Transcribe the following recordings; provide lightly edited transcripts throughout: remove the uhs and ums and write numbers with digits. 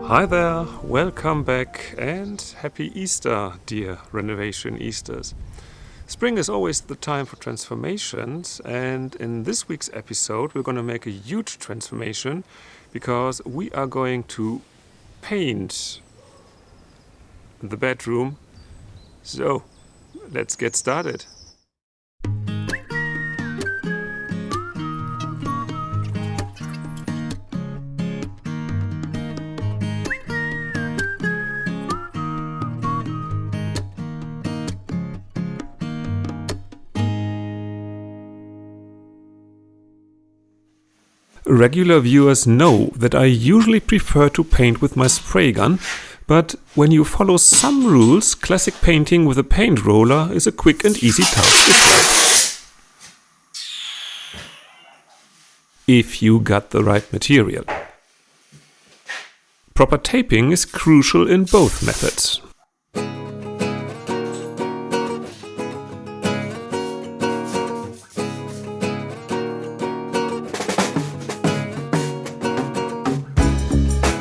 Hi there, welcome back and happy Easter, dear Renovation Easters. Spring is always the time for transformations, and in this week's episode we're going to make a huge transformation because we are going to paint the bedroom. So, let's get started. Regular viewers know that I usually prefer to paint with my spray gun, but when you follow some rules, classic painting with a paint roller is a quick and easy task as well. If you got the right material. Proper taping is crucial in both methods.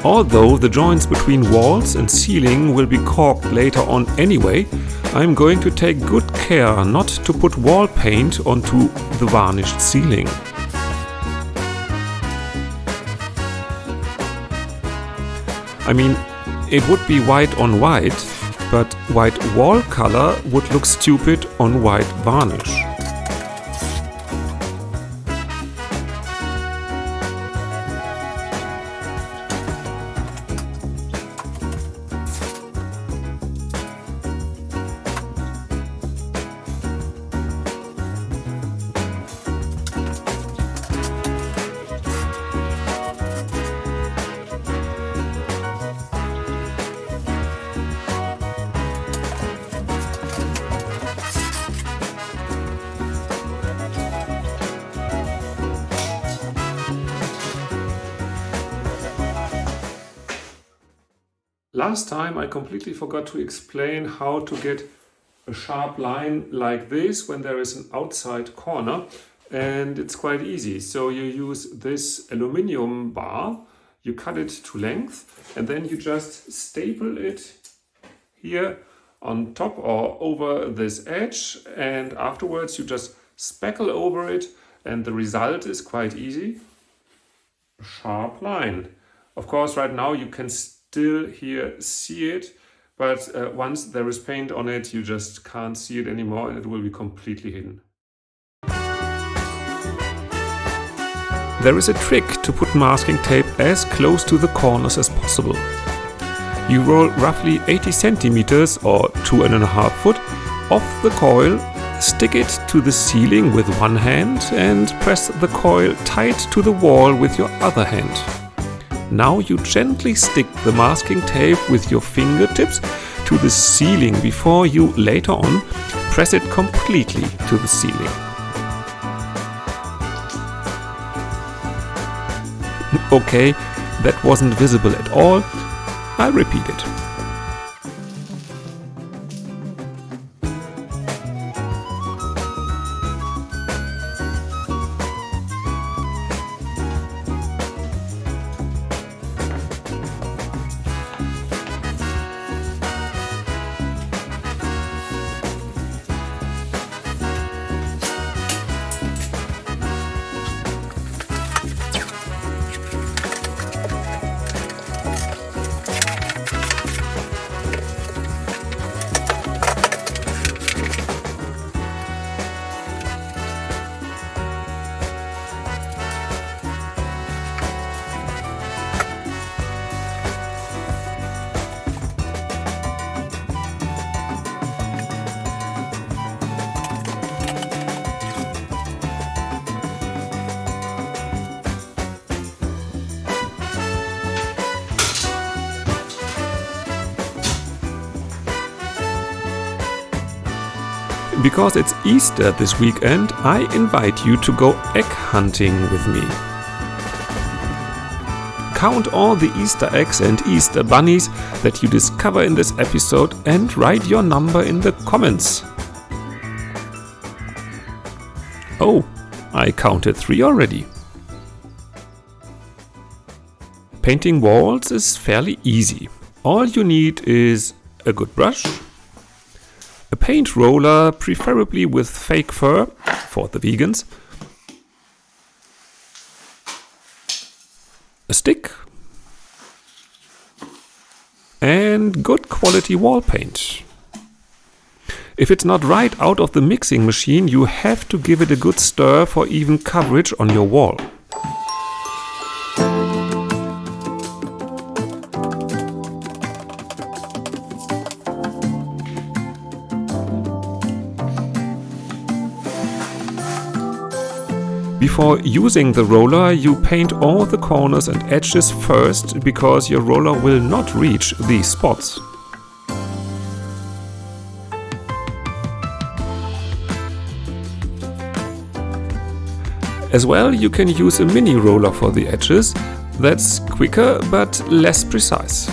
Although the joints between walls and ceiling will be caulked later on anyway, I'm going to take good care not to put wall paint onto the varnished ceiling. I mean, it would be white on white, but white wall color would look stupid on white varnish. Last time I completely forgot to explain how to get a sharp line like this when there is an outside corner, and it's quite easy. So you use this aluminium bar, you cut it to length, and then you just staple it here on top or over this edge, and afterwards you just spackle over it, and the result is quite easy. A sharp line. Of course, right now you can still here see it, but once there is paint on it, you just can't see it anymore and it will be completely hidden. There is a trick to put masking tape as close to the corners as possible. You roll roughly 80 centimeters or 2.5 foot off the coil, stick it to the ceiling with one hand and press the coil tight to the wall with your other hand. Now you gently stick the masking tape with your fingertips to the ceiling before you later on press it completely to the ceiling. Okay, that wasn't visible at all. I'll repeat it. Because it's Easter this weekend, I invite you to go egg hunting with me. Count all the Easter eggs and Easter bunnies that you discover in this episode and write your number in the comments. Oh, I counted 3 already. Painting walls is fairly easy. All you need is a good brush, a paint roller, preferably with fake fur for the vegans, a stick, and good quality wall paint. If it's not right out of the mixing machine, you have to give it a good stir for even coverage on your wall. Before using the roller, you paint all the corners and edges first, because your roller will not reach these spots. As well, you can use a mini roller for the edges. That's quicker but less precise.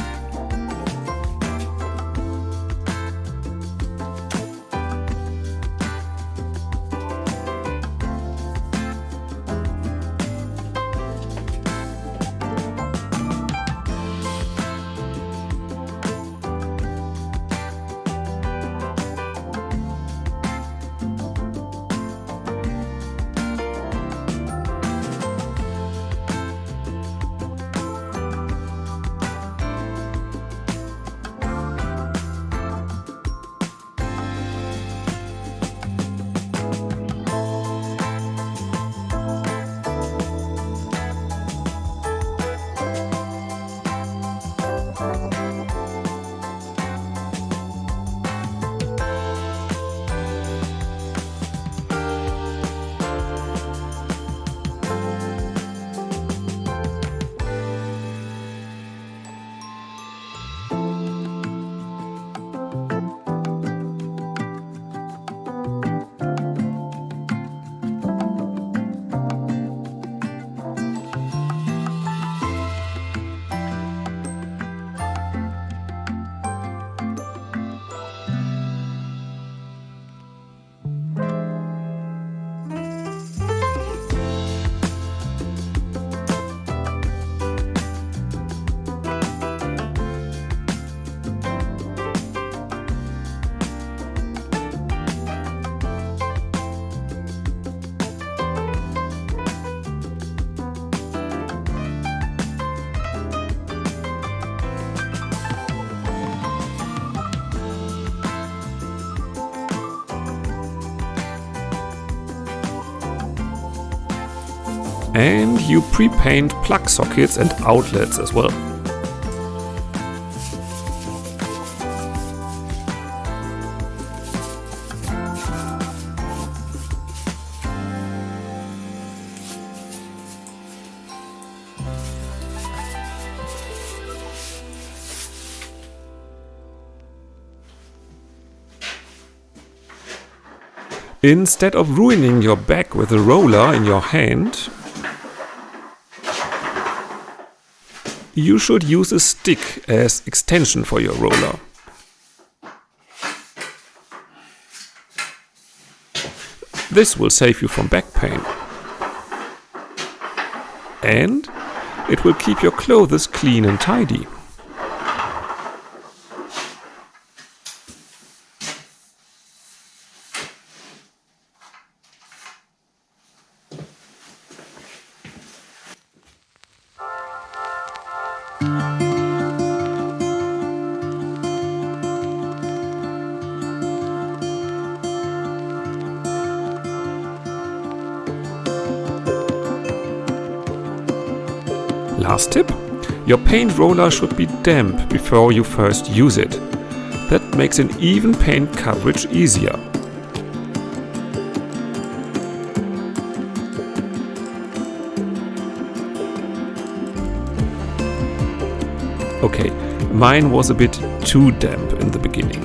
And you pre-paint plug sockets and outlets as well. Instead of ruining your back with a roller in your hand, you should use a stick as extension for your roller. This will save you from back pain. And it will keep your clothes clean and tidy. Last tip, your paint roller should be damp before you first use it. That makes an even paint coverage easier. Okay, mine was a bit too damp in the beginning.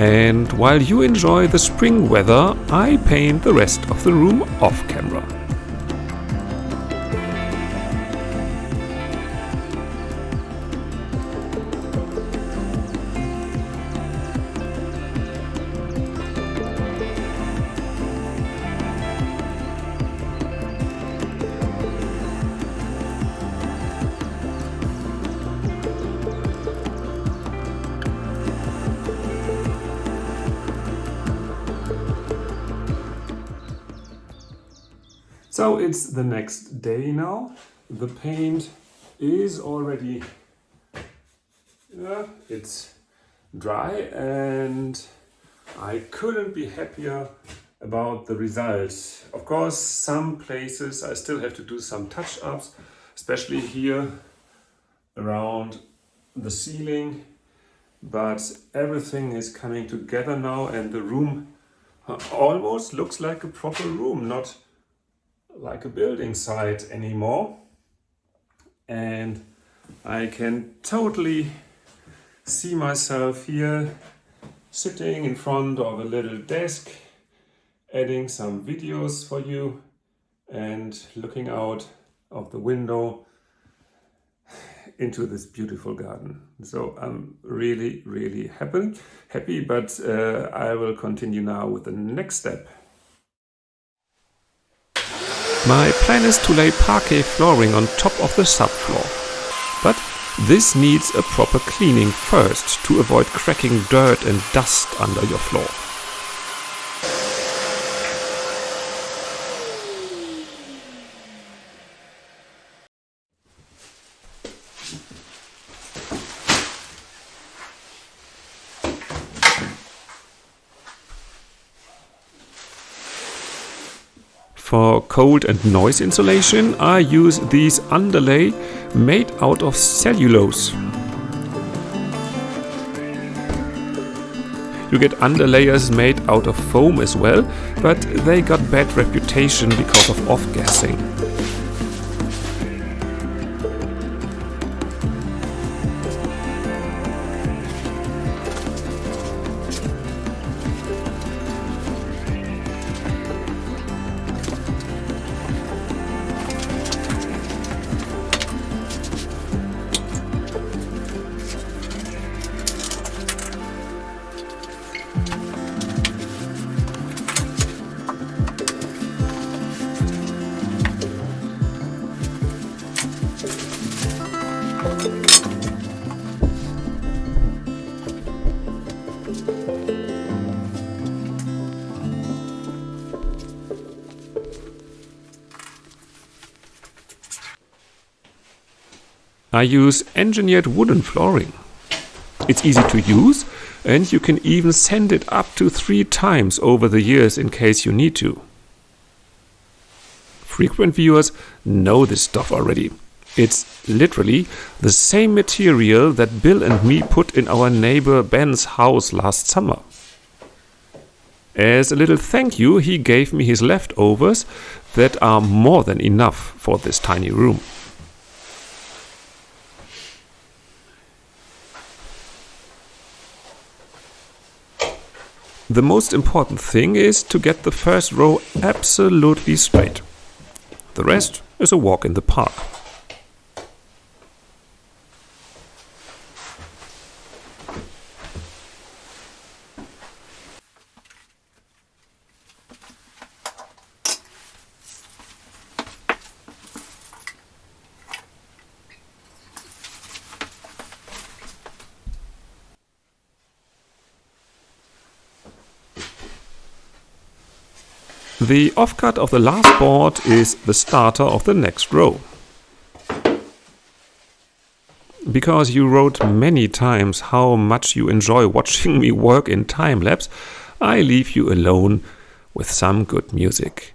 And while you enjoy the spring weather, I paint the rest of the room off camera. So it's the next day now. The paint is already, it's dry, and I couldn't be happier about the results. Of course, some places I still have to do some touch-ups, especially here around the ceiling, but everything is coming together now, and the room almost looks like a proper room, not like a building site anymore. And I can totally see myself here sitting in front of a little desk, adding some videos for you and looking out of the window into this beautiful garden. So I'm really happy, but I will continue now with the next step. My plan is to lay parquet flooring on top of the subfloor, but this needs a proper cleaning first to avoid cracking dirt and dust under your floor. For cold and noise insulation, I use these underlay made out of cellulose. You get underlayers made out of foam as well, but they got bad reputation because of off-gassing. I use engineered wooden flooring. It's easy to use, and you can even sand it up to 3 times over the years in case you need to. Frequent viewers know this stuff already. It's literally the same material that Bill and me put in our neighbor Ben's house last summer. As a little thank you, he gave me his leftovers that are more than enough for this tiny room. The most important thing is to get the first row absolutely straight. The rest is a walk in the park. The offcut of the last board is the starter of the next row. Because you wrote many times how much you enjoy watching me work in time-lapse, I leave you alone with some good music.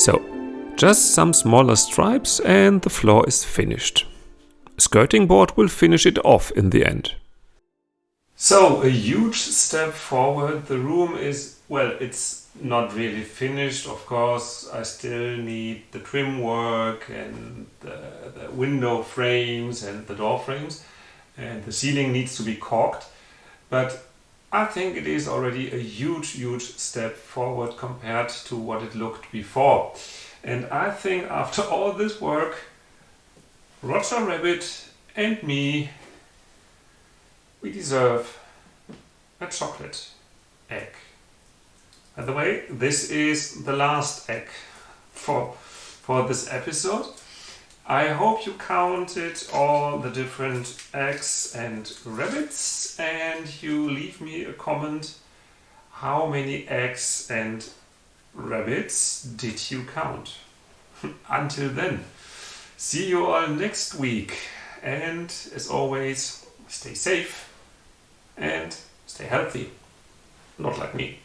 So, just some smaller stripes and the floor is finished. A skirting board will finish it off in the end. So, a huge step forward. The room is, well, it's not really finished, of course. I still need the trim work and the window frames and the door frames. And the ceiling needs to be caulked. But I think it is already a huge step forward compared to what it looked before. And I think after all this work, Roger Rabbit and me, we deserve a chocolate egg. By the way, this is the last egg for this episode. I hope you counted all the different eggs and rabbits and you leave me a comment. How many eggs and rabbits did you count? Until then, see you all next week. And as always, stay safe and stay healthy. Not like me.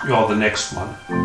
You're the next one.